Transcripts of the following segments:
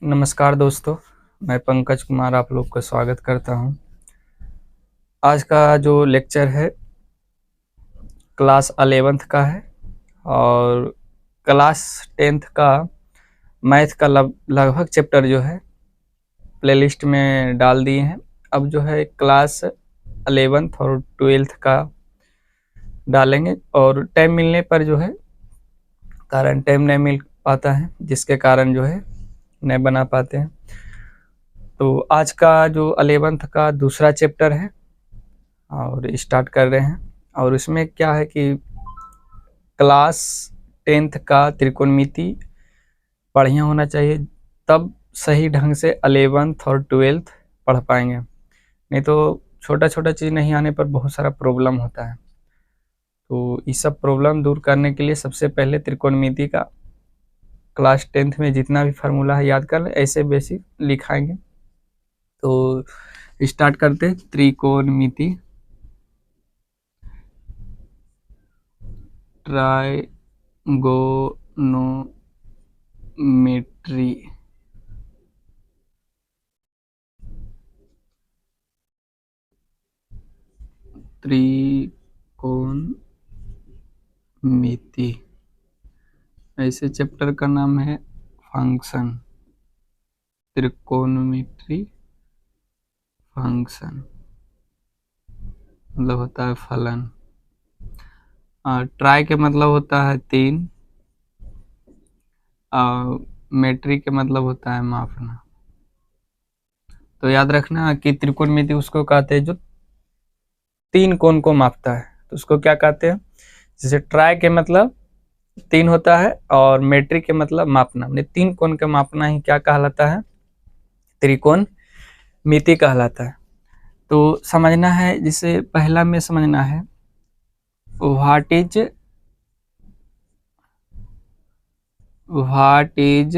नमस्कार दोस्तों, मैं पंकज कुमार आप लोग का स्वागत करता हूं। आज का जो लेक्चर है क्लास 11th का है और क्लास 10th का मैथ का लगभग चैप्टर जो है प्लेलिस्ट में डाल दिए हैं। अब जो है क्लास 11th और 12th का डालेंगे और टाइम मिलने पर जो है कारण टाइम नहीं मिल पाता है, जिसके कारण जो है नहीं बना पाते हैं। तो आज का जो 11th का दूसरा चैप्टर है और स्टार्ट कर रहे हैं। और इसमें क्या है कि क्लास 10th का त्रिकोणमिति बढ़िया होना चाहिए, तब सही ढंग से 11th और 12th पढ़ पाएंगे। नहीं तो छोटा छोटा चीज़ नहीं आने पर बहुत सारा प्रॉब्लम होता है। तो इस सब प्रॉब्लम दूर करने के लिए सबसे पहले त्रिकोणमिति का क्लास 10th में जितना भी फार्मूला है याद कर लें, ऐसे बेसिक लिखाएंगे। तो स्टार्ट करते हैं। त्रिकोणमिति, ट्राइगोनोमेट्री। त्रिकोणमिति ऐसे चैप्टर का नाम है फंक्शन। त्रिकोणमिति फंक्शन मतलब होता है फलन। ट्राई के मतलब होता है 3, मेट्री के मतलब होता है मापना। तो याद रखना कि त्रिकोणमिति उसको कहते हैं जो 3 कोण को मापता है, तो उसको क्या कहते हैं। जैसे ट्राई के मतलब 3 होता है और मेट्री के मतलब मापना, 3 कोण का मापना ही क्या कहलाता है, त्रिकोणमिति कहलाता है। तो समझना है, जिसे पहला में समझना है व्हाट इज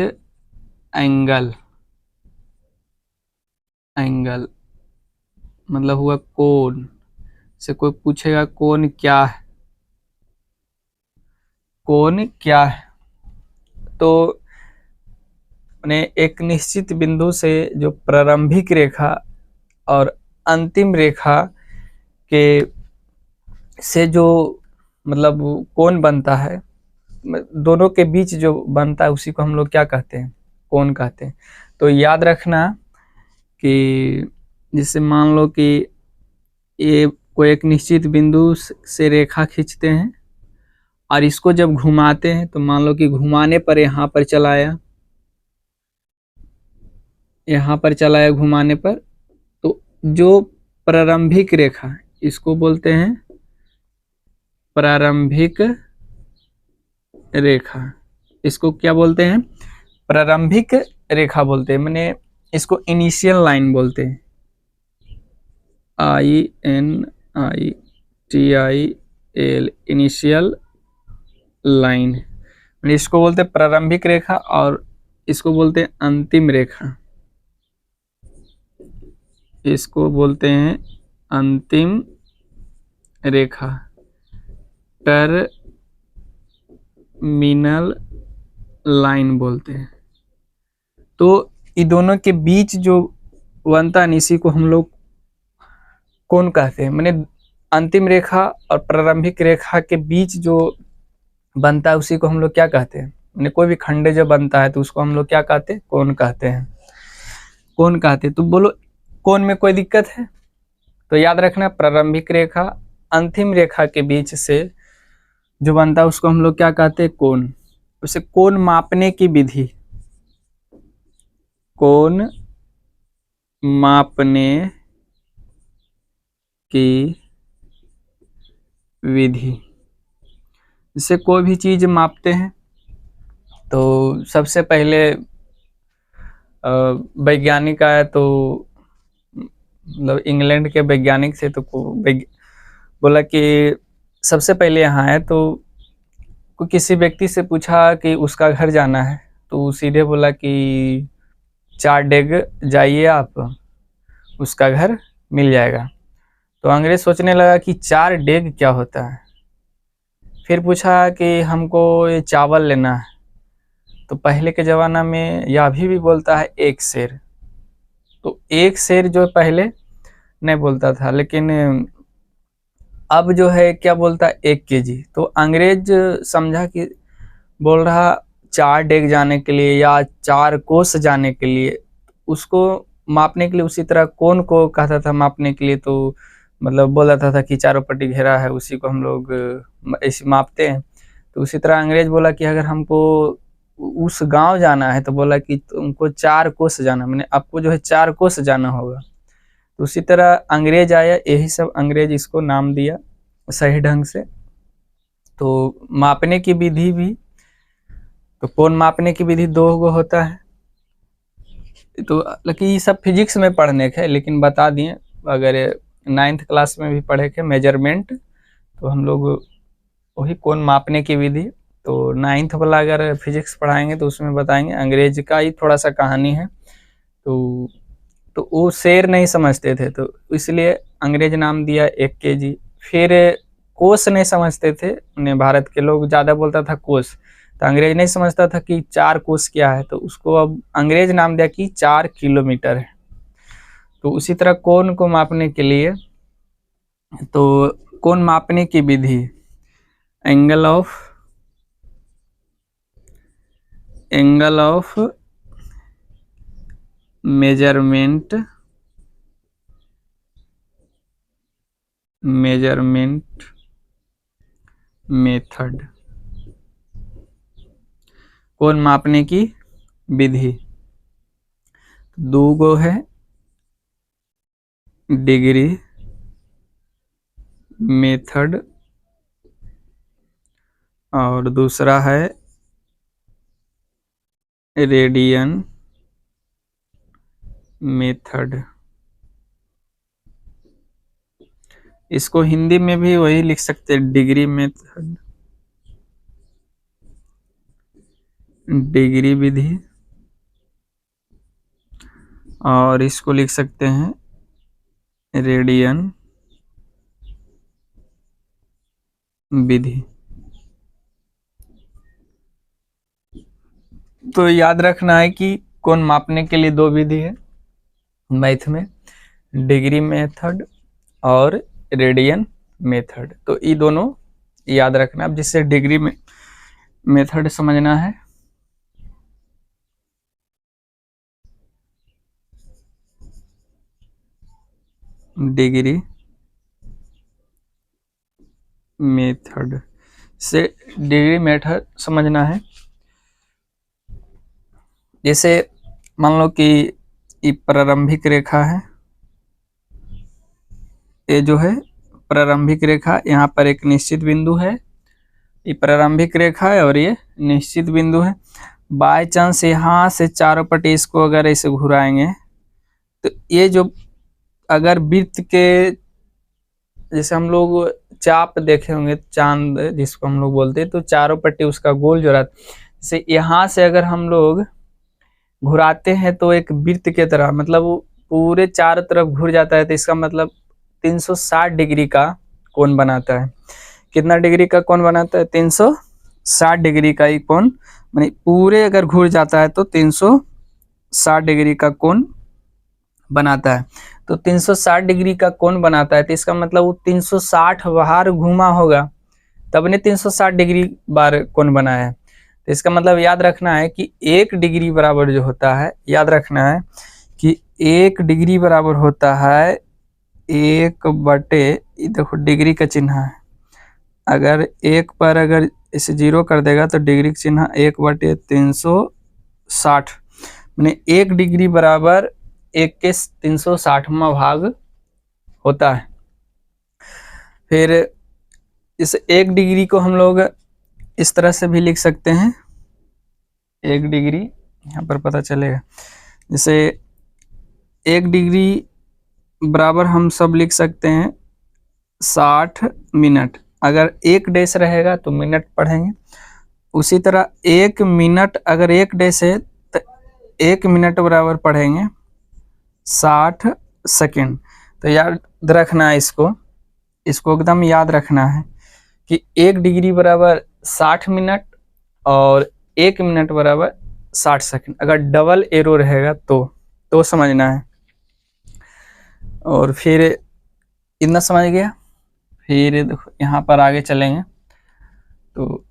एंगल। एंगल मतलब हुआ कोण। से कोई पूछेगा कोण क्या है, कोण क्या है, तो एक निश्चित बिंदु से जो प्रारंभिक रेखा और अंतिम रेखा के से जो मतलब कोण बनता है, दोनों के बीच जो बनता है उसी को हम लोग क्या कहते हैं, कोण कहते हैं। तो याद रखना कि जैसे मान लो कि ये कोई एक निश्चित बिंदु से रेखा खींचते हैं और इसको जब घुमाते हैं, तो मान लो कि घुमाने पर यहाँ पर चलाया, यहाँ पर चलाया घुमाने पर, तो जो प्रारंभिक रेखा इसको बोलते हैं प्रारंभिक रेखा। इसको क्या बोलते हैं, प्रारंभिक रेखा बोलते हैं, मैंने इसको इनिशियल लाइन बोलते हैं। INITIL इनिशियल लाइन, मैंने इसको बोलते हैं प्रारंभिक रेखा और इसको बोलते हैं अंतिम रेखा। इसको बोलते हैं अंतिम रेखा, टर्मिनल लाइन बोलते हैं। तो इन दोनों के बीच जो बनता है इसी को हम लोग कोण कहते हैं। मैंने अंतिम रेखा और प्रारंभिक रेखा के बीच जो बनता है उसी को हम लोग क्या कहते हैं, मैंने कोई भी खंड जो बनता है तो उसको हम लोग क्या कहते हैं, कोण कहते हैं, कोण कहते हैं। तो बोलो कोण में कोई दिक्कत है, तो याद रखना प्रारंभिक रेखा अंतिम रेखा के बीच से जो बनता है उसको हम लोग क्या कहते हैं, कोण। उसे कोण मापने की विधि, कोण मापने की विधि। जैसे कोई भी चीज मापते हैं तो सबसे पहले वैज्ञानिक आया, तो मतलब इंग्लैंड के वैज्ञानिक थे, तो बोला कि सबसे पहले यहाँ आए तो किसी व्यक्ति से पूछा कि उसका घर जाना है, तो सीधे बोला कि 4 डेग जाइए आप, उसका घर मिल जाएगा। तो अंग्रेज सोचने लगा कि 4 डेग क्या होता है। फिर पूछा कि हमको ये चावल लेना है, तो पहले के ज़माना में या अभी भी बोलता है एक शेर। तो एक शेर जो पहले नहीं बोलता था, लेकिन अब जो है क्या बोलता है 1 केजी। तो अंग्रेज समझा कि बोल रहा 4 डेग जाने के लिए या 4 कोस जाने के लिए, उसको मापने के लिए उसी तरह कोन को कहता था मापने के लिए। तो मतलब बोलता था कि चारों पट्टी घेरा है, उसी को हम लोग ऐसे मापते हैं। तो उसी तरह अंग्रेज बोला कि अगर हमको उस गांव जाना है तो बोला कि तुमको 4 कोस जाना, मैंने आपको जो है 4 कोस जाना होगा। तो उसी तरह अंग्रेज आया, यही सब अंग्रेज इसको नाम दिया सही ढंग से। तो मापने की विधि भी, तो कोण मापने की विधि 2 गो होता है। तो लेकिन ये सब फिजिक्स में पढ़ने के, लेकिन बता दिए अगर 9th क्लास में भी पढ़े के मेजरमेंट, तो हम लोग वही कोण मापने की विधि। तो 9th वाला अगर फिजिक्स पढ़ाएंगे तो उसमें बताएंगे। अंग्रेज का ही थोड़ा सा कहानी है। तो वो शेर नहीं समझते थे, तो इसलिए अंग्रेज नाम दिया 1 केजी। फिर कोस नहीं समझते थे, उन्हें भारत के लोग ज़्यादा बोलता था कोस, तो अंग्रेज नहीं समझता था कि 4 कोस क्या है, तो उसको अब अंग्रेज नाम दिया कि 4 किलोमीटर है। तो उसी तरह कोण को मापने के लिए, तो कोण मापने की विधि एंगल ऑफ मेजरमेंट मेथड, कोण मापने की विधि 2 गो है, डिग्री मेथड और दूसरा है रेडियन मेथड। इसको हिंदी में भी वही लिख सकते हैं, डिग्री मेथड, डिग्री विधि, और इसको लिख सकते हैं रेडियन विधि। तो याद रखना है कि कोण मापने के लिए 2 विधि है मैथ में, डिग्री मेथड और रेडियन मेथड। तो ये दोनों याद रखना। अब जिससे डिग्री में मेथड समझना है, डिग्री मेथड से डिग्री मेथड समझना है। जैसे मान लो कि ये प्रारंभिक रेखा है, ये जो है प्रारंभिक रेखा, यहाँ पर एक निश्चित बिंदु है, ये प्रारंभिक रेखा है और ये निश्चित बिंदु है। बाय चांस यहाँ से चारों पट्टी इसको अगर ऐसे घुराएंगे, तो ये जो अगर वृत्त के, जैसे हम लोग चाप देखे होंगे, चांद जिसको हम लोग बोलते हैं, तो चारों पट्टी उसका गोल जो रहता है, जैसे यहाँ से अगर हम लोग घुराते हैं तो एक वृत्त के तरह, मतलब वो पूरे चारों तरफ घुर जाता है, तो इसका मतलब 360 डिग्री का कोण बनाता है। कितना डिग्री का कोण बनाता है? 360 डिग्री का ही कोण, माने पूरे अगर घुर जाता है तो 360 डिग्री का कोण बनाता है। तो 360 डिग्री का कोण बनाता है, तो इसका मतलब वो 360 बार घूमा होगा, तब ने 360 डिग्री बार कोण बनाया है। तो इसका मतलब याद रखना है कि 1 डिग्री बराबर जो होता है, याद रखना है कि 1 डिग्री बराबर होता है 1/, देखो डिग्री का चिन्ह है, अगर 1 पर अगर इसे 0 कर देगा तो डिग्री का चिन्ह 1/360, मैंने 1 डिग्री बराबर 1 के 360वां भाग होता है। फिर इस 1 डिग्री को हम लोग इस तरह से भी लिख सकते हैं, 1 डिग्री यहाँ पर पता चलेगा, जैसे 1 डिग्री बराबर हम सब लिख सकते हैं 60 मिनट। अगर 1 डैश रहेगा तो मिनट पढ़ेंगे, उसी तरह 1 मिनट अगर 1 डैश है तो 1 मिनट बराबर पढ़ेंगे 60 सेकेंड। तो याद रखना है, इसको एकदम याद रखना है कि 1 डिग्री बराबर 60 मिनट और 1 मिनट बराबर 60 सेकंड। अगर डबल एरो रहेगा तो समझना है। और फिर इतना समझ गया। फिर देखो यहाँ पर आगे चलेंगे तो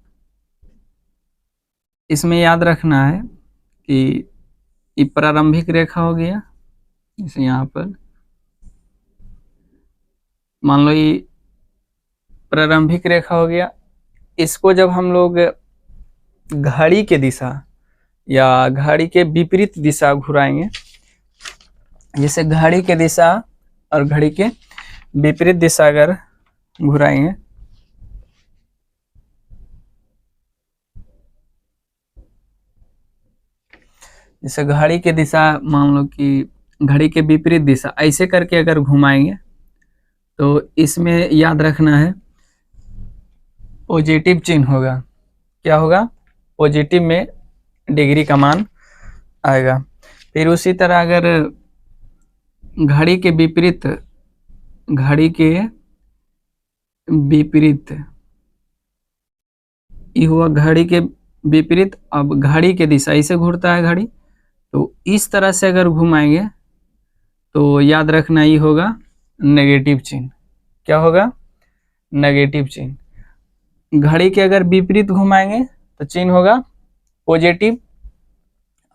इसमें याद रखना है कि ये प्रारंभिक रेखा हो गया, जैसे यहाँ पर मान लो ये प्रारंभिक रेखा हो गया। इसको जब हम लोग घड़ी के दिशा या घड़ी के विपरीत दिशा घुराएंगे, जैसे घड़ी के दिशा और घड़ी के विपरीत दिशा अगर घुराएंगे, जैसे घड़ी के दिशा मान लो कि घड़ी के विपरीत दिशा ऐसे करके अगर घुमाएंगे तो इसमें याद रखना है पॉजिटिव चिन्ह होगा। क्या होगा? पॉजिटिव में डिग्री का मान आएगा। फिर उसी तरह अगर घड़ी के विपरीत ये हुआ घड़ी के विपरीत। अब घड़ी के दिशा ऐसे घूरता है घड़ी, तो इस तरह से अगर घुमाएंगे तो याद रखना ये होगा नेगेटिव चिन्ह। क्या होगा? नेगेटिव चिन्ह। घड़ी के अगर विपरीत घुमाएंगे तो चिन्ह होगा पॉजिटिव,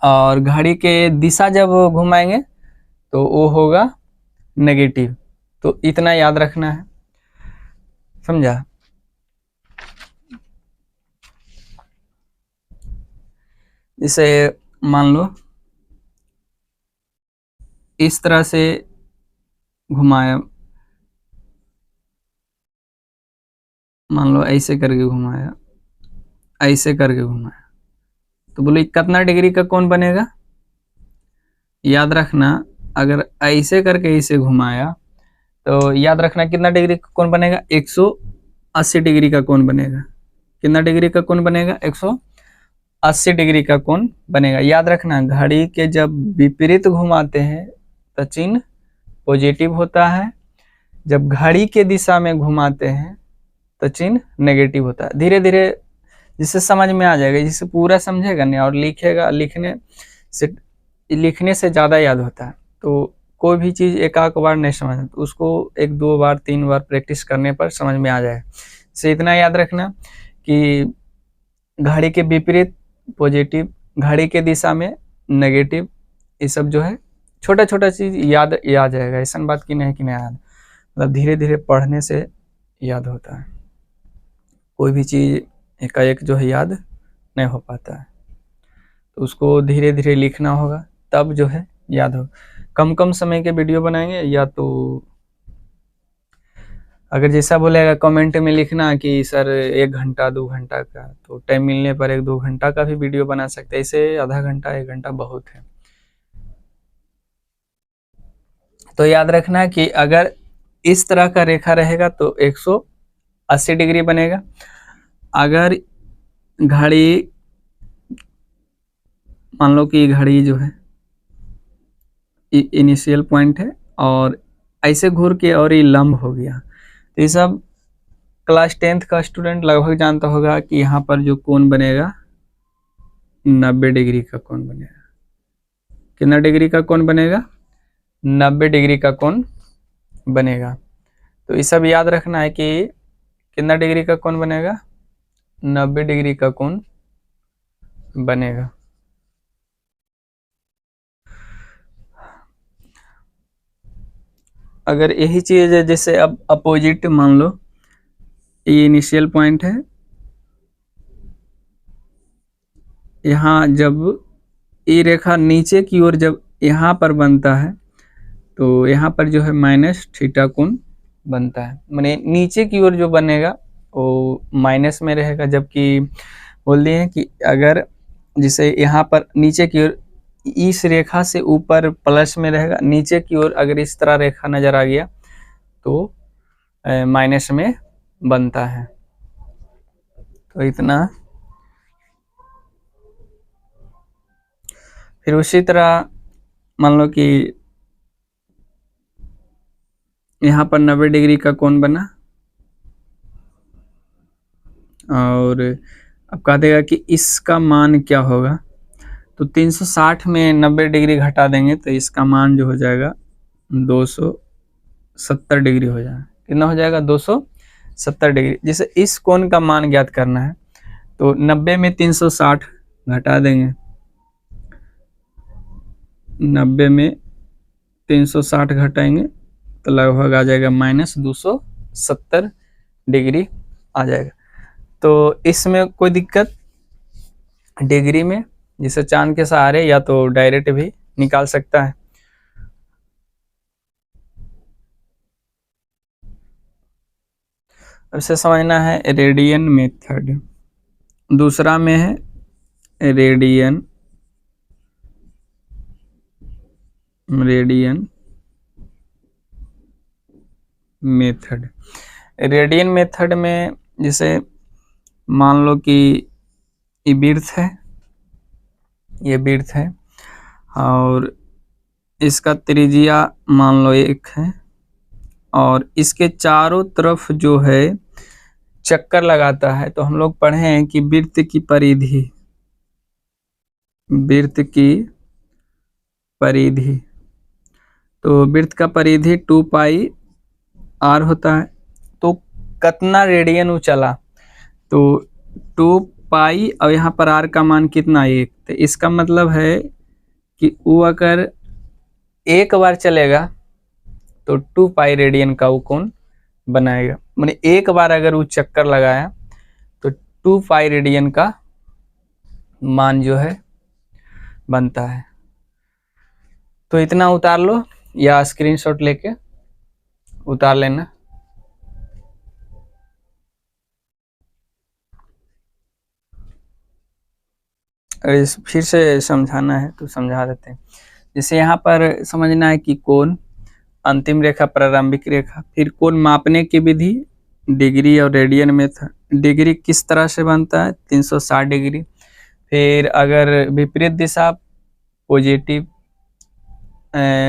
और घड़ी के दिशा जब घुमाएंगे तो वो होगा नेगेटिव। तो इतना याद रखना है, समझा? इसे मान लो इस तरह से घुमाया, मान लो ऐसे करके घुमाया, ऐसे करके घुमाया, तो बोलो कितना डिग्री का कोण बनेगा? याद रखना अगर ऐसे करके इसे घुमाया तो याद रखना कितना डिग्री का कोण बनेगा? 180 डिग्री का कोण बनेगा। कितना डिग्री का कोण बनेगा? 180 डिग्री का कोण बनेगा। याद रखना घड़ी के जब विपरीत घुमाते हैं तो चिन्ह पॉजिटिव होता है, जब घड़ी के दिशा में घुमाते हैं तो चिन्ह नेगेटिव होता है। धीरे धीरे जिससे समझ में आ जाएगा, जिससे पूरा समझेगा नहीं और लिखेगा, लिखने से ज़्यादा याद होता है। तो कोई भी चीज़ एक आध बार नहीं समझ तो उसको 1 2 बार 3 बार प्रैक्टिस करने पर समझ में आ जाए। से इतना याद रखना कि घड़ी के विपरीत पॉजिटिव, घड़ी के दिशा में नेगेटिव, ये सब जो है छोटा छोटा चीज़ याद आ जाएगा। ऐसा बात की नहीं याद, मतलब धीरे धीरे पढ़ने से याद होता है। कोई भी चीज़ एकाएक जो है याद नहीं हो पाता है, तो उसको धीरे धीरे लिखना होगा, तब जो है याद हो। कम समय के वीडियो बनाएंगे, या तो अगर जैसा बोलेगा कमेंट में लिखना कि सर 1 घंटा 2 घंटा का, तो टाइम मिलने पर 1 2 घंटा का भी वीडियो बना सकते हैं। ऐसे आधा घंटा 1 घंटा बहुत है। तो याद रखना कि अगर इस तरह का रेखा रहेगा तो 180 डिग्री बनेगा। अगर घड़ी मान लो कि घड़ी जो है इनिशियल पॉइंट है और ऐसे घूर के और ये लंब हो गया, तो ये सब क्लास 10th का स्टूडेंट लगभग जानता होगा कि यहाँ पर जो कोण बनेगा 90 डिग्री का कोण बनेगा। कितना डिग्री का कोण बनेगा? 90 डिग्री का कोण बनेगा। तो ये सब याद रखना है कि कितना डिग्री का कोण बनेगा? 90 डिग्री का कोण बनेगा। अगर यही चीज है, जैसे अब अपोजिट मान लो ये इनिशियल पॉइंट है, यहाँ जब ये रेखा नीचे की ओर जब यहाँ पर बनता है तो यहाँ पर जो है माइनस थीटा कोण बनता है। माने नीचे की ओर जो बनेगा वो माइनस में रहेगा, जबकि बोल दिए हैं कि अगर जैसे यहाँ पर नीचे की ओर इस रेखा से ऊपर प्लस में रहेगा, नीचे की ओर अगर इस तरह रेखा नजर आ गया तो माइनस में बनता है। तो इतना। फिर उसी तरह मान लो कि यहाँ पर 90 डिग्री का कोण बना और अब कह देगा कि इसका मान क्या होगा, तो 360 में 90 डिग्री घटा देंगे तो इसका मान जो हो जाएगा 270 डिग्री हो जाएगा। कितना हो जाएगा? 270 डिग्री। जैसे इस कोण का मान ज्ञात करना है तो 90 में 360 घटा देंगे, 90 में 360 घटाएंगे तो लगभग आ जाएगा -270 डिग्री आ जाएगा। तो इसमें कोई दिक्कत डिग्री में, जिसे चांद के सहारे या तो डायरेक्ट भी निकाल सकता है। अब इसे समझना है रेडियन मेथड। दूसरा में है रेडियन मेथड। रेडियन मेथड में जैसे मान लो कि ये विड्थ है, ये विड्थ है और इसका त्रिज्या मान लो 1 है और इसके चारों तरफ जो है चक्कर लगाता है। तो हम लोग पढ़े हैं कि वृत्त की परिधि, तो वृत्त का परिधि 2πr होता है। तो कितना रेडियन वो चला, तो 2π और यहाँ पर r का मान कितना 1, तो इसका मतलब है कि वो अगर एक बार चलेगा तो 2π रेडियन का वो कोण बनाएगा। माने एक बार अगर वो चक्कर लगाया तो 2π रेडियन का मान जो है बनता है। तो इतना उतार लो या स्क्रीनशॉट लेके उतार लेना। अगर फिर से समझाना है तो समझा देते हैं। जैसे यहाँ पर समझना है कि कोण, अंतिम रेखा, प्रारंभिक रेखा, फिर कोण मापने की विधि डिग्री और रेडियन मेथड। डिग्री किस तरह से बनता है? 360 डिग्री। फिर अगर विपरीत दिशा पॉजिटिव,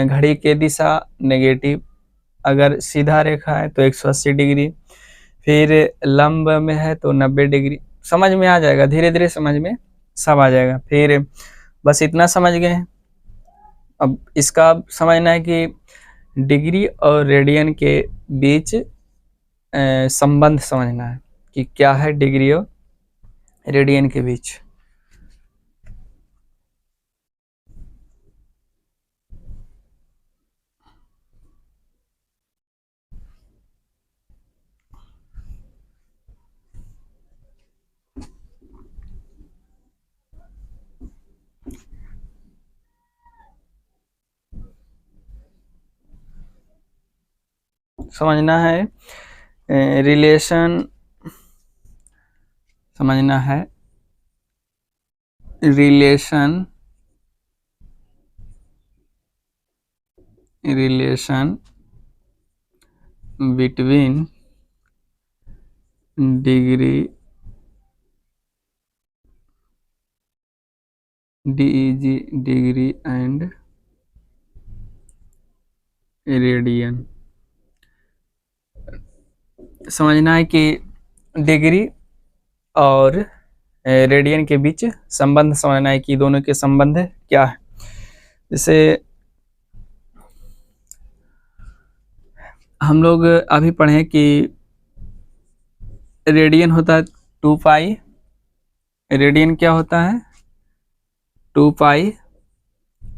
घड़ी के दिशा नेगेटिव, अगर सीधा रेखा है तो 180 डिग्री, फिर लंब में है तो 90 डिग्री। समझ में आ जाएगा, धीरे धीरे समझ में सब आ जाएगा। फिर बस इतना समझ गए हैं। अब इसका समझना है कि डिग्री और रेडियन के बीच संबंध समझना है कि क्या है डिग्री और रेडियन के बीच। समझना है रिलेशन, समझना है relation between degree degree and radian. समझना है कि डिग्री और रेडियन के बीच संबंध समझना है कि दोनों के संबंध क्या है। जैसे हम लोग अभी पढ़े कि रेडियन होता है 2π, रेडियन क्या होता है 2π,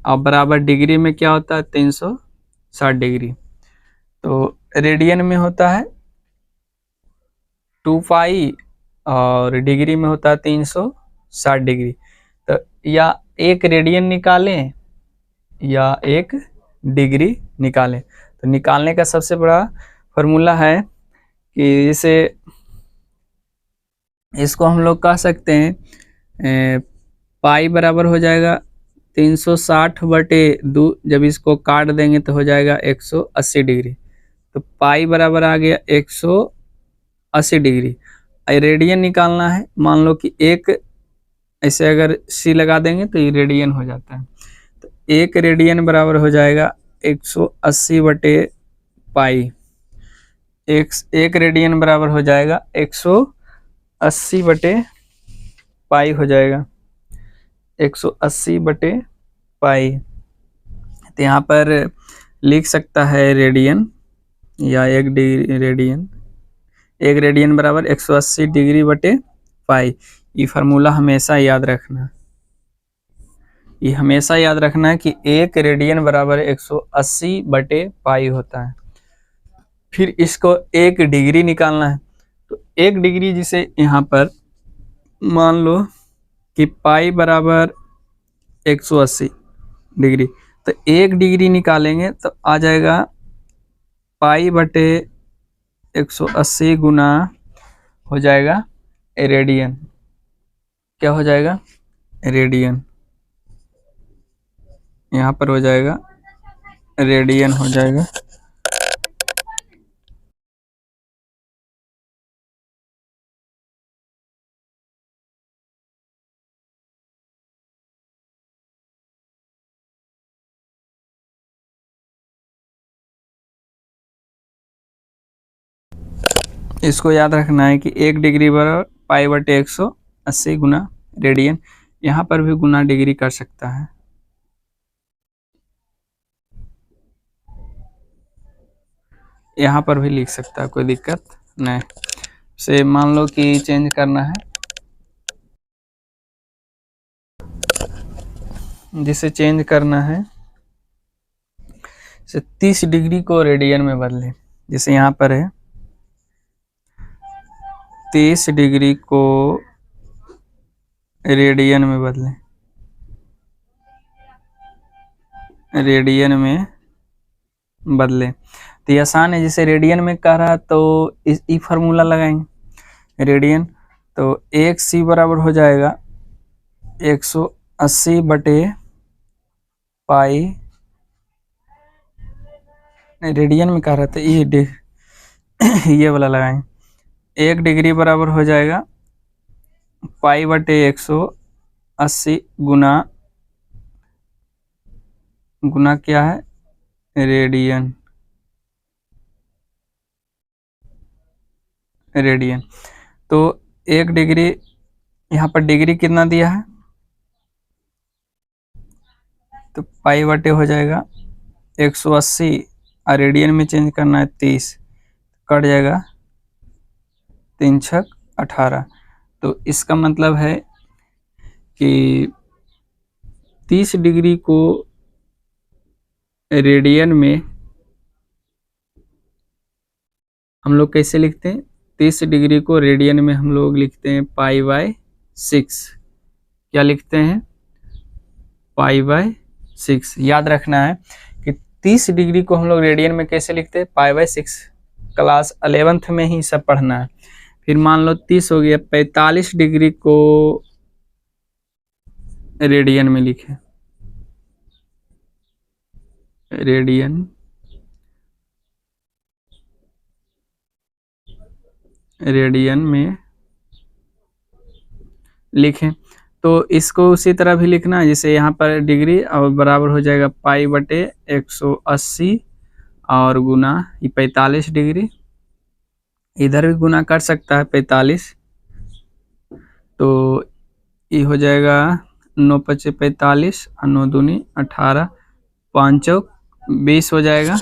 और बराबर डिग्री में क्या होता है 360 डिग्री। तो रेडियन में होता है 2π और डिग्री में होता है 360 डिग्री। तो या एक रेडियन निकालें या एक डिग्री निकालें। तो निकालने का सबसे बड़ा फॉर्मूला है कि इसे, इसको हम लोग कह सकते हैं पाई बराबर हो जाएगा 360/2। जब इसको काट देंगे तो हो जाएगा 180 डिग्री। तो पाई बराबर आ गया 180 डिग्री। रेडियन निकालना है, मान लो कि एक ऐसे अगर सी लगा देंगे तो ये रेडियन हो जाता है। तो एक रेडियन बराबर हो जाएगा 180/पाई। एक रेडियन बराबर हो जाएगा 180/पाई हो जाएगा। 180 बटे पाई। तो यहाँ पर लिख सकता है रेडियन या 1 रेडियन, 1 रेडियन बराबर 180 डिग्री बटे पाई। ये फार्मूला हमेशा याद रखना, ये हमेशा याद रखना है कि 1 रेडियन बराबर 180 बटे पाई होता है। फिर इसको 1 डिग्री निकालना है, तो 1 डिग्री जिसे यहाँ पर मान लो कि पाई बराबर 180 डिग्री, तो 1 डिग्री निकालेंगे तो आ जाएगा पाई बटे 180 गुना हो जाएगा रेडियन। क्या हो जाएगा? रेडियन। यहाँ पर हो जाएगा रेडियन हो जाएगा। इसको याद रखना है कि 1 डिग्री बराबर पाई बटे 180 गुना रेडियन। यहाँ पर भी गुना डिग्री कर सकता है, यहाँ पर भी लिख सकता है, कोई दिक्कत नहीं। से मान लो कि चेंज करना है, जिसे चेंज करना है से 30 डिग्री को रेडियन में बदले। जैसे यहाँ पर है 30 डिग्री को रेडियन में बदले, रेडियन में बदले तो ये आसान है। जैसे रेडियन में कह रहा तो ई फार्मूला लगाएंगे रेडियन, तो 1 c बराबर हो जाएगा 180 बटे पाई। रेडियन में कह रहा था ये वाला लगाएंगे। 1 डिग्री बराबर हो जाएगा पाई बटे 180 गुना क्या है? रेडियन। रेडियन तो 1 डिग्री, यहाँ पर डिग्री कितना दिया है तो पाई बटे हो जाएगा 180 और रेडियन में चेंज करना है 30, कट जाएगा 3 छक 18। तो इसका मतलब है कि 30 डिग्री को रेडियन में हम लोग कैसे लिखते हैं? 30 डिग्री को रेडियन में हम लोग लिखते हैं पाई बाय 6। क्या लिखते हैं? Pi by 6। याद रखना है कि 30 डिग्री को हम लोग रेडियन में कैसे लिखते हैं? Pi by 6। क्लास 11th में ही सब पढ़ना है। फिर मान लो 30 हो गया, 45 डिग्री को रेडियन में लिखे, रेडियन में लिखें। तो इसको उसी तरह भी लिखना है, जैसे यहाँ पर डिग्री और बराबर हो जाएगा पाई बटे 180 और गुना ये 45 डिग्री, इधर भी गुना कर सकता है 45, तो ये हो जाएगा 9 पचे 45 और 9 दूनी 18, 5 चौक 20 हो जाएगा।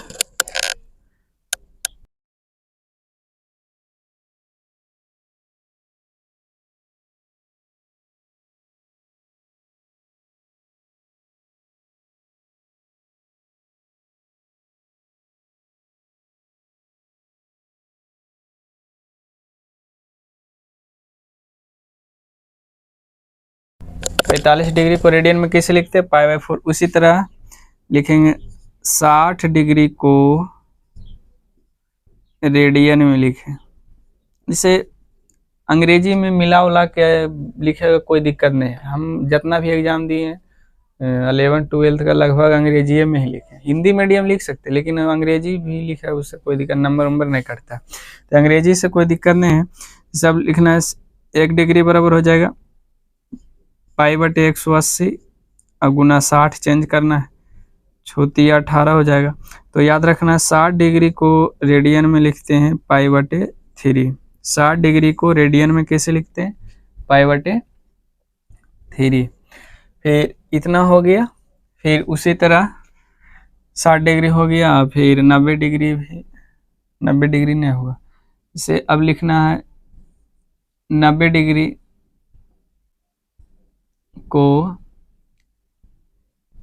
पैंतालीस डिग्री को रेडियन में कैसे लिखते हैं? Pi by 4। उसी तरह लिखेंगे 60 डिग्री को रेडियन में लिखें। जैसे अंग्रेजी में मिला उला के लिखेगा कोई दिक्कत नहीं है। हम जितना भी एग्जाम दिए हैं 11 12 का लगभग अंग्रेजी में ही लिखे। हिंदी मीडियम लिख सकते हैं, लेकिन अंग्रेजी भी लिखा है उससे कोई दिक्कत, नंबर नहीं कटता, तो अंग्रेजी से कोई दिक्कत नहीं है। सब लिखना है 1 डिग्री बराबर हो जाएगा पाई बटे 180 और गुना 60 चेंज करना है, छोटी 18 हो जाएगा। तो याद रखना है 60 डिग्री को रेडियन में लिखते हैं पाई बटे 3। 60 डिग्री को रेडियन में कैसे लिखते हैं? पाई बटे 3। फिर इतना हो गया, फिर उसी तरह 60 डिग्री हो गया, फिर 90 डिग्री भी, 90 डिग्री नहीं होगा, इसे अब लिखना है 90 डिग्री को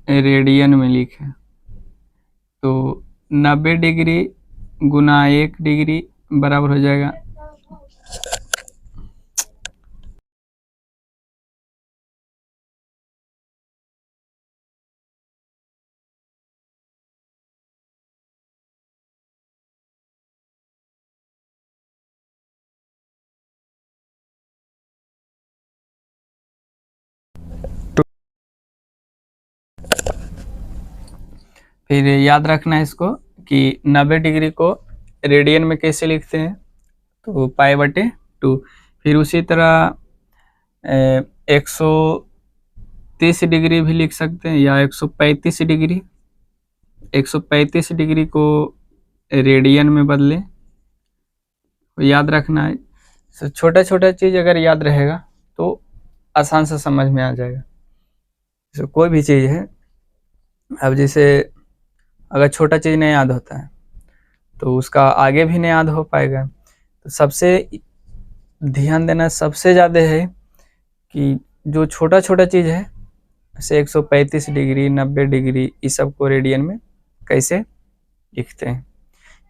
रेडियन में लिखें। तो 90 डिग्री गुना 1 डिग्री बराबर हो जाएगा फिर याद रखना है इसको कि 90 डिग्री को रेडियन में कैसे लिखते हैं, तो पाई/2। फिर उसी तरह 130 डिग्री भी लिख सकते हैं, या 135 डिग्री। 135 डिग्री को रेडियन में बदलें, तो याद रखना है। तो छोटा छोटा चीज़ अगर याद रहेगा तो आसान से समझ में आ जाएगा। तो कोई भी चीज़ है, अब जैसे अगर छोटा चीज़ नहीं याद होता है तो उसका आगे भी नहीं याद हो पाएगा। तो सबसे ध्यान देना सबसे ज़्यादा है कि जो छोटा छोटा चीज़ है, जैसे 135 डिग्री, 90 डिग्री, इस सब को रेडियन में कैसे लिखते हैं,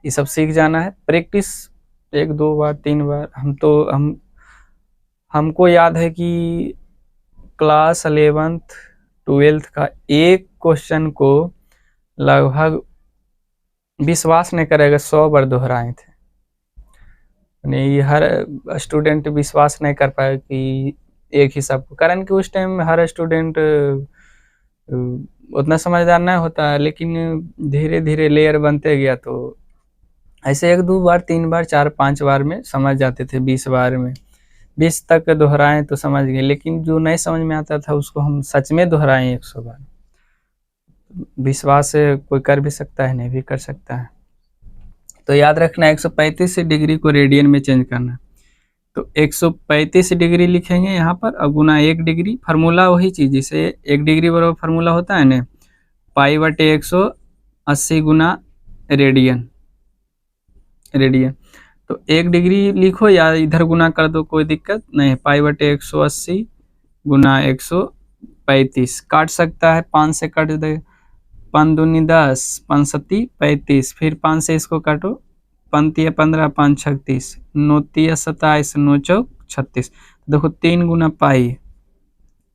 ये सब सीख जाना है। प्रैक्टिस 1-2 बार 3 बार। हमको याद है कि क्लास 11th 12th का एक क्वेश्चन को लगभग विश्वास नहीं करेगा 100 बार दोहराए थे। नहीं, हर स्टूडेंट विश्वास नहीं कर पाया कि एक ही सबको, कारण कि उस टाइम हर स्टूडेंट उतना समझदार नहीं होता है, लेकिन धीरे धीरे लेयर बनते गया तो ऐसे 1-2 बार 3 बार 4-5 बार में समझ जाते थे। 20 बार में 20 तक दोहराएं तो समझ गए, लेकिन जो नहीं समझ में आता था उसको हम सच में दोहराएं 100 बार। विश्वास कोई कर भी सकता है, नहीं भी कर सकता है। तो याद रखना 135 डिग्री को रेडियन में चेंज करना। तो 135 डिग्री लिखेंगे यहाँ पर, और गुना 1 डिग्री, फार्मूला वही चीज़, जैसे 1 डिग्री बराबर फार्मूला होता है ना, पाई/180 गुना रेडियन। तो 1 डिग्री लिखो या इधर गुना कर दो, कोई दिक्कत नहीं। पाई/180 गुना 135 काट सकता है, 5 से काट दे, 5 दूनी 10, 5 सत्ती 35, फिर 5 से इसको काटो, 5 15, 5 36, 9 27, 9 चौक 36। देखो 3 गुना पाई,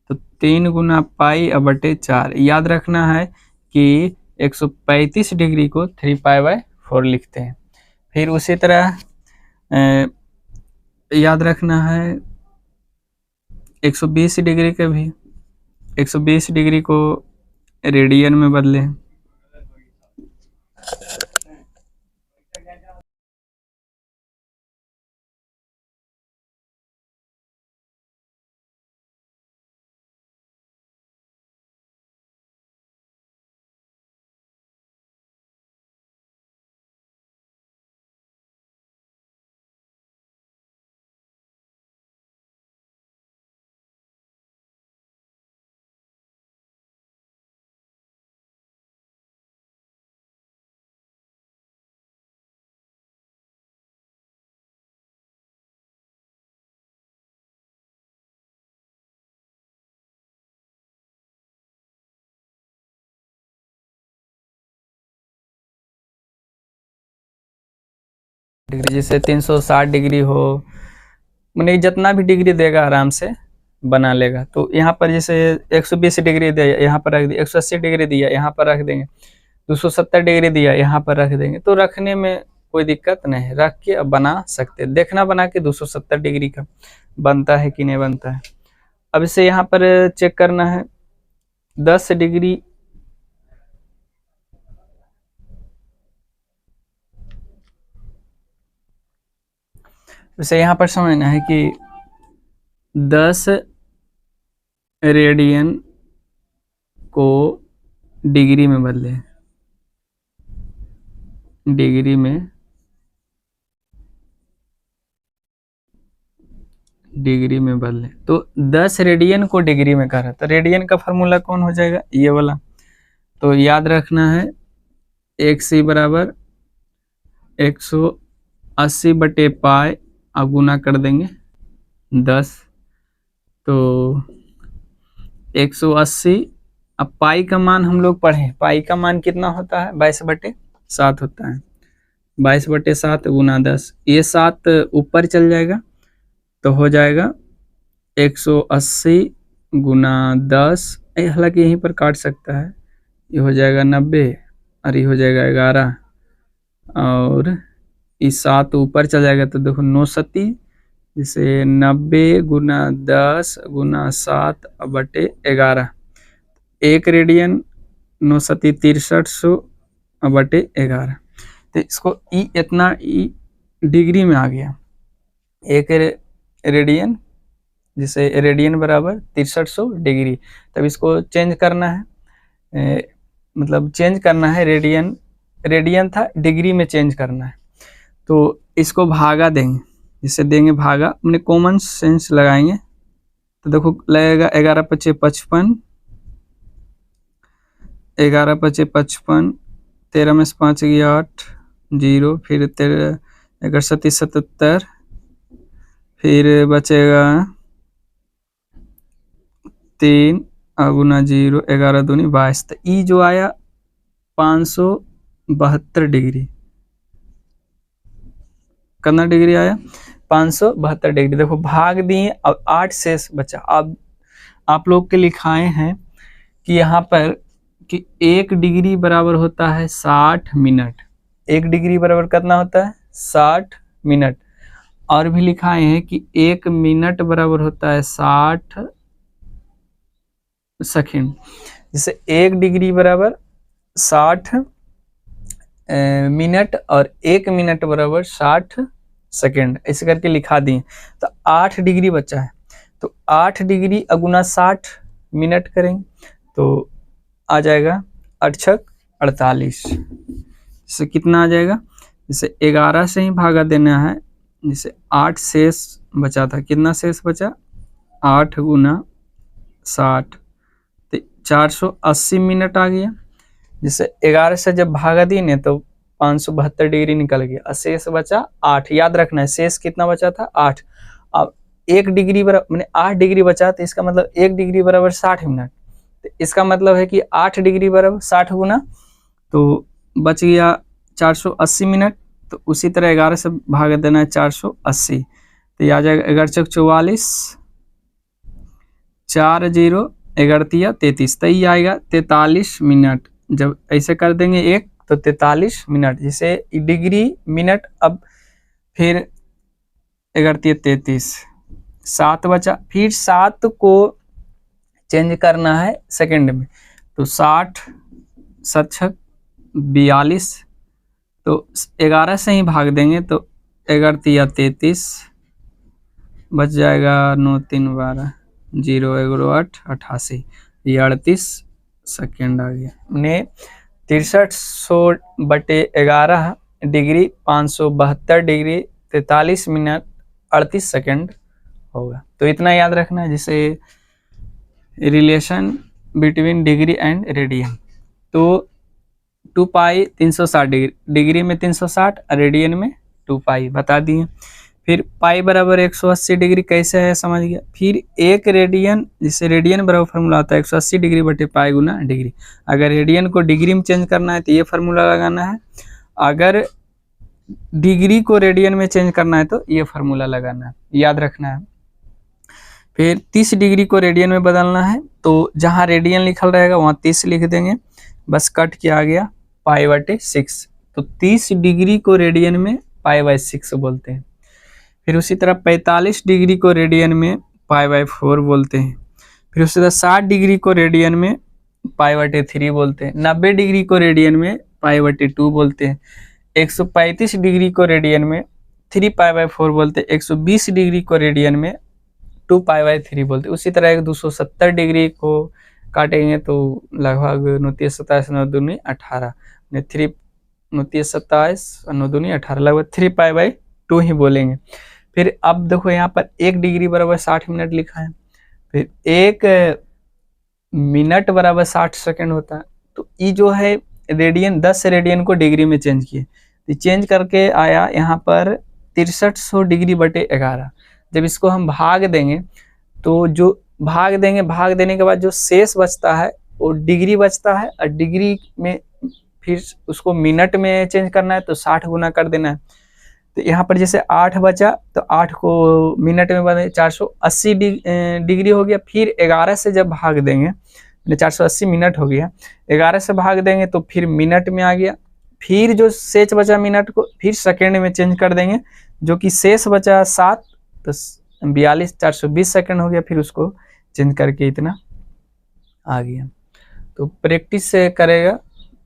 तो 3 गुना पाई अब बटे 4। याद रखना है कि 135 डिग्री को 3π/4 लिखते हैं। फिर उसी तरह याद रखना है 120 डिग्री के भी, 120 डिग्री को रेडियन में बदलें। डिग्री जैसे 360 डिग्री हो, मैंने जितना भी डिग्री देगा आराम से बना लेगा। तो यहाँ पर जैसे 120 डिग्री दिया, यहाँ पर रख दिया, 180 डिग्री दिया, यहाँ पर रख देंगे, 270 डिग्री दिया, यहाँ पर रख देंगे। तो रखने में कोई दिक्कत नहीं है, रख के अब बना सकते। देखना बना के 270 डिग्री का बनता है कि नहीं बनता है। अब इसे यहाँ पर चेक करना है 10 डिग्री, इसे यहाँ पर समझना है कि 10 रेडियन को डिग्री में बदले, डिग्री में डिग्री में बदले, तो 10 रेडियन को डिग्री में करा, तो रेडियन का फार्मूला कौन हो जाएगा, ये वाला। तो याद रखना है एक सी बराबर 180 बटे पाई, अब गुना कर देंगे 10, तो 180। अब पाई का मान हम लोग पढ़े, पाई का मान कितना होता है, 22/7 होता है। 22/7 गुना 10, ये 7 ऊपर चल जाएगा तो हो जाएगा 180 गुना 10, हालांकि यहीं पर काट सकता है, ये हो जाएगा 90 और ये हो जाएगा 11, और ये 7 ऊपर चल जाएगा तो देखो 9 सती, जिसे 90 गुना 10 गुना 7 बटे 11, 1 रेडियन 9 सती 6300 बटे 11। तो इसको इतना डिग्री में आ गया, 1 रेडियन, जिसे रेडियन बराबर 6300 डिग्री। तब इसको चेंज करना है, मतलब चेंज करना है, रेडियन था, डिग्री में चेंज करना है। तो इसको भागा देंगे, जिसे देंगे भागा, अपने कॉमन सेंस लगाएंगे तो देखो लगेगा 11×5 = 55, 11×5 = 55, 13 में से 5 गया 8, 0, फिर 13 11×7 = 77, फिर बचेगा 3 गुना 0, 11 दूनी 22। तो ई जो आया 572 डिग्री, कितना डिग्री आया, 572 डिग्री। देखो भाग दिए, अब 8 शेष बचा। अब आप लोग के लिखाए हैं कि यहाँ पर कि 1 डिग्री बराबर होता है 60 मिनट, 1 डिग्री बराबर कितना होता है, 60 मिनट। और भी लिखाए हैं कि 1 मिनट बराबर होता है 60 सेकंड, जैसे 1 डिग्री बराबर 60 मिनट और 1 मिनट बराबर 60 सेकंड, ऐसे करके लिखा दिए। तो 8 डिग्री बचा है, तो 8 डिग्री गुना 60 मिनट करेंगे तो आ जाएगा 8×6 = 48। इससे कितना आ जाएगा, जैसे 11 से ही भागा देना है, जैसे 8 शेष बचा था, कितना शेष बचा, 8 गुना 60, तो 480 मिनट आ गया। जैसे 11 से जब भागा दी ने तो 572 डिग्री निकल गया, शेष बचा 8। याद रखना है शेष कितना बचा था, 8। अब 1 डिग्री बराबर मैंने 8 डिग्री बचा, तो इसका मतलब 1 डिग्री बराबर 60 मिनट, तो इसका मतलब है कि 8 डिग्री बराबर 60 गुना, तो बच गया 480 मिनट। तो उसी तरह 11 से भाग देना है 480, तो यह आ जाएगा 11×4 = 44, 4 0 11 33, तो ये आएगा 43 मिनट। जब ऐसे कर देंगे 1 तो 43 मिनट, जैसे डिग्री मिनट। अब फिर 11 33, 7 बचा, फिर 7 को चेंज करना है सेकंड में, तो 60 7×6 = 42, तो 11 से ही भाग देंगे तो 11 33, बच जाएगा 9 3 12, 0 1 8 88, ये 38 सेकेंड आ गया। हमने 6300/11 डिग्री 572 डिग्री 43 मिनट 38 सेकेंड होगा। तो इतना याद रखना है, जिसे relation between degree and radian. तो 2 पाई 360 डिग्री में 360, रेडियन में 2 पाई बता दिए। फिर पाई बराबर 180 डिग्री कैसे है समझ गया। फिर 1 रेडियन, जिससे रेडियन बराबर फार्मूला आता है 180 डिग्री बटे पाई गुना डिग्री। अगर रेडियन को डिग्री में चेंज करना है तो ये फार्मूला लगाना है, अगर डिग्री को रेडियन में चेंज करना है तो ये फार्मूला लगाना है, याद रखना है। फिर 30 डिग्री को रेडियन में बदलना है, तो जहाँ रेडियन लिखल रहेगा वहाँ 30 लिख देंगे, बस कट किया आ गया पाई/6। तो 30 डिग्री को रेडियन में पाई/6 बोलते हैं। फिर उसी तरह 45 डिग्री को रेडियन में पाई/4 बोलते हैं। फिर उसी तरह 60 डिग्री को रेडियन में पाई/3 बोलते हैं। 90 डिग्री को रेडियन में पाई/2 बोलते हैं। 135 डिग्री को रेडियन में 3 पाई/4 बोलते हैं। 120 डिग्री को रेडियन में 2 पाई/3 बोलते हैं। उसी तरह 270 डिग्री को काटेंगे तो लगभग 29 27 9 दूनी 18, 3 29 27 9 दूनी 18, लगभग 3 पाई/2 ही बोलेंगे। फिर अब देखो यहाँ पर 1 डिग्री बराबर 60 मिनट लिखा है, फिर 1 मिनट बराबर 60 सेकंड होता है। तो ये जो है रेडियन, 10 रेडियन को डिग्री में चेंज किए, तो चेंज करके आया यहाँ पर 6300 डिग्री बटे 11। जब इसको हम भाग देंगे तो जो भाग देने के बाद जो शेष बचता है वो डिग्री बचता है, और डिग्री में फिर उसको मिनट में चेंज करना है तो 60 गुना कर देना है। तो यहाँ पर जैसे 8 बचा तो 8 को मिनट में बने 480 डिग्री हो गया। फिर 11 से जब भाग देंगे 480 मिनट हो गया, 11 से भाग देंगे तो फिर मिनट में आ गया। फिर जो शेष बचा मिनट को फिर सेकेंड में चेंज कर देंगे, जो कि शेष बचा 7 तो 42 420 सेकेंड हो गया। फिर उसको चेंज करके इतना आ गया। तो प्रैक्टिस से करेगा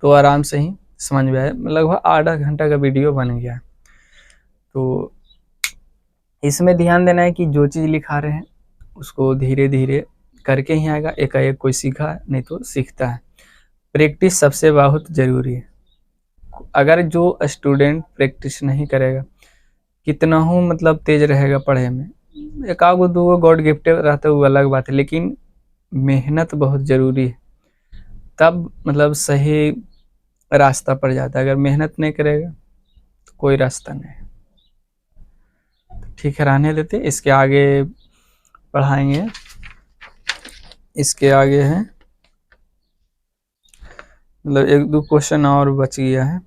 तो आराम से ही समझ में आए। लगभग आधा घंटा का वीडियो बन गया। तो इसमें ध्यान देना है कि जो चीज़ लिखा रहे हैं उसको धीरे धीरे करके ही आएगा, एकाएक कोई सीखा है नहीं तो सीखता है। प्रैक्टिस सबसे बहुत ज़रूरी है। अगर जो स्टूडेंट प्रैक्टिस नहीं करेगा, कितना हो मतलब तेज रहेगा पढ़े में, एक आगो दो गॉड गिफ्टेड रहता है वो अलग बात है, लेकिन मेहनत बहुत ज़रूरी है, तब मतलब सही रास्ता पर जाता है। अगर मेहनत नहीं करेगा तो कोई रास्ता नहीं है। ठीक है, रहने देते, इसके आगे पढ़ाएंगे। इसके आगे है मतलब 1-2 क्वेश्चन और बच गया है,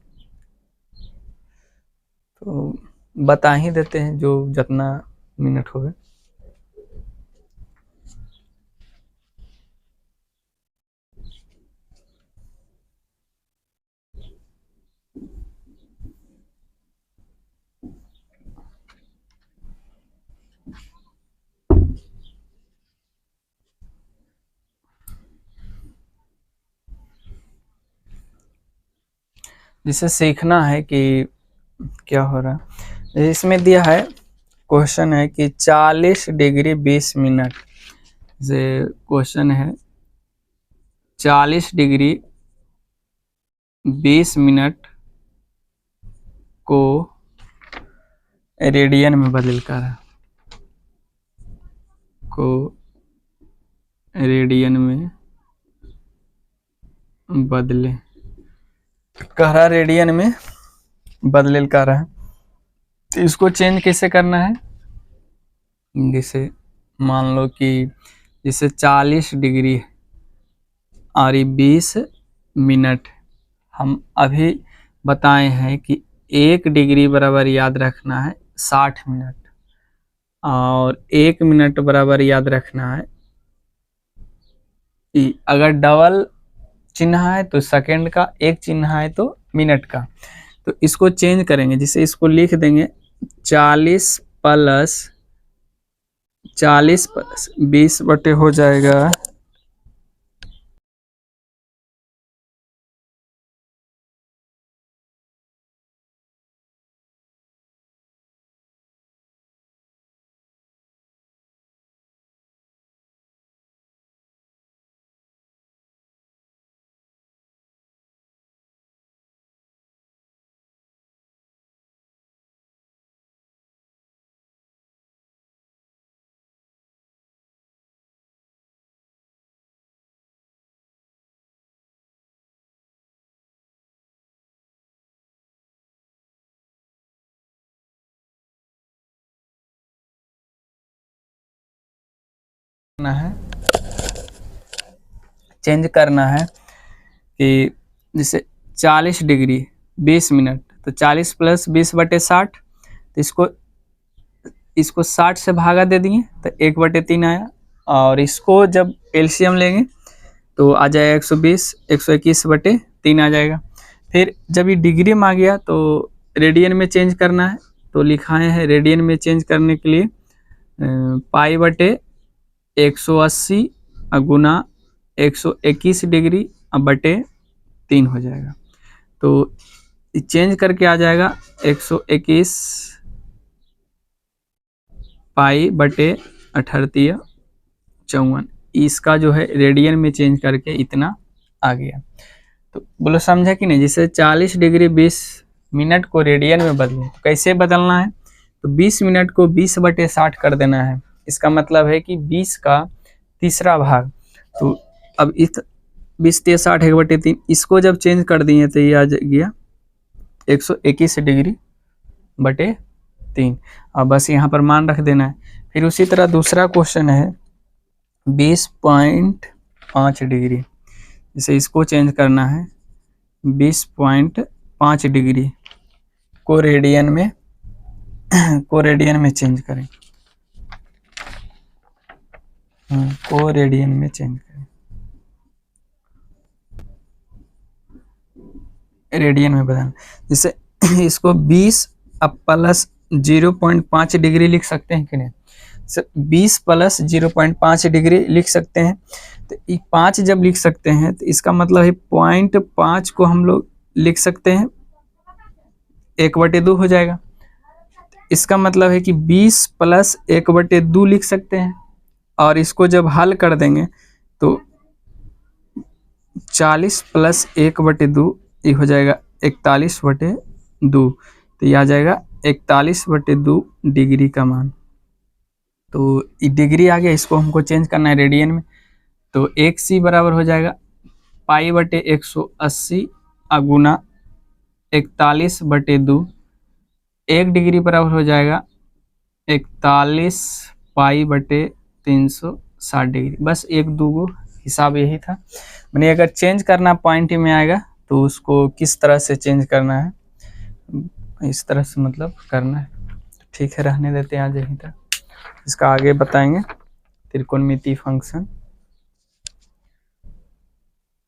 तो बता ही देते हैं जो जितना मिनट हो गए। जिसे सीखना है कि क्या हो रहा है, इसमें दिया है क्वेश्चन है कि 40 डिग्री 20 मिनट से क्वेश्चन है 40 डिग्री 20 मिनट को रेडियन में बदल कर रेडियन में बदले कह रहा, रेडियन में बदले कर रहा है। तो इसको चेंज कैसे करना है, जैसे मान लो कि जैसे 40 डिग्री और 20 मिनट हम अभी बताए हैं कि 1 डिग्री बराबर याद रखना है 60 मिनट, और 1 मिनट बराबर याद रखना है, अगर डबल चिन्ह है तो सेकंड का, एक चिन्ह है तो मिनट का। तो इसको चेंज करेंगे, जिसे इसको लिख देंगे 40 प्लस 20 बटे हो जाएगा जैसे 40 डिग्री 20 मिनट तो 40 प्लस 20 बटे 60, तो इसको 60 से भागा दे दिए तो 1/3 आया, और इसको जब एलसीएम लेंगे तो आ जाएगा 120, 121 बटे 3 आ जाएगा। फिर जब ये डिग्री में आ गया तो रेडियन में चेंज करना है, तो लिखाए हैं रेडियन में चेंज करने के लिए पाई बटे 180 गुना 121 डिग्री बटे 3 हो जाएगा। तो चेंज करके आ जाएगा 121 पाई बटे 38 54। इसका जो है रेडियन में चेंज करके इतना आ गया। तो बोलो समझा कि नहीं। जैसे 40 डिग्री 20 मिनट को रेडियन में बदलें तो कैसे बदलना है, तो 20 मिनट को 20/60 कर देना है। इसका मतलब है कि 20 का तीसरा भाग। तो अब इस 20 × 60 1/3, इसको जब चेंज कर दिए तो ये आ गया 121/3। अब बस यहाँ पर मान रख देना है। फिर उसी तरह दूसरा क्वेश्चन है 20.5 डिग्री, जैसे इसको चेंज करना है 20.5 डिग्री को रेडियन में चेंज करें, को रेडियन में चेंज करें, रेडियन में बदलना। जैसे इसको 20 अब प्लस 0.5 डिग्री लिख सकते हैं कि नहीं? 20 प्लस 0.5 डिग्री लिख सकते हैं। तो 5 जब लिख सकते हैं तो इसका मतलब है 0.5 को हम लोग लिख सकते हैं 1/2 हो जाएगा। इसका मतलब है कि 20 प्लस 1/2 लिख सकते हैं, और इसको जब हल कर देंगे तो 40 प्लस 1/2 ये हो जाएगा 41/2। तो ये आ जाएगा 41/2 डिग्री का मान। तो ये डिग्री आ गया, इसको हमको चेंज करना है रेडियन में। तो 1c बराबर हो जाएगा π/180 गुना 41/2। 1 डिग्री बराबर हो जाएगा 41 π/360 डिग्री। बस 1-2 गो हिसाब यही था। मैंने अगर चेंज करना पॉइंट में आएगा तो उसको किस तरह से चेंज करना है, इस तरह से मतलब करना है। ठीक है, रहने देते हैं आज यहीं तक, इसका आगे बताएंगे त्रिकोणमितीय फंक्शन।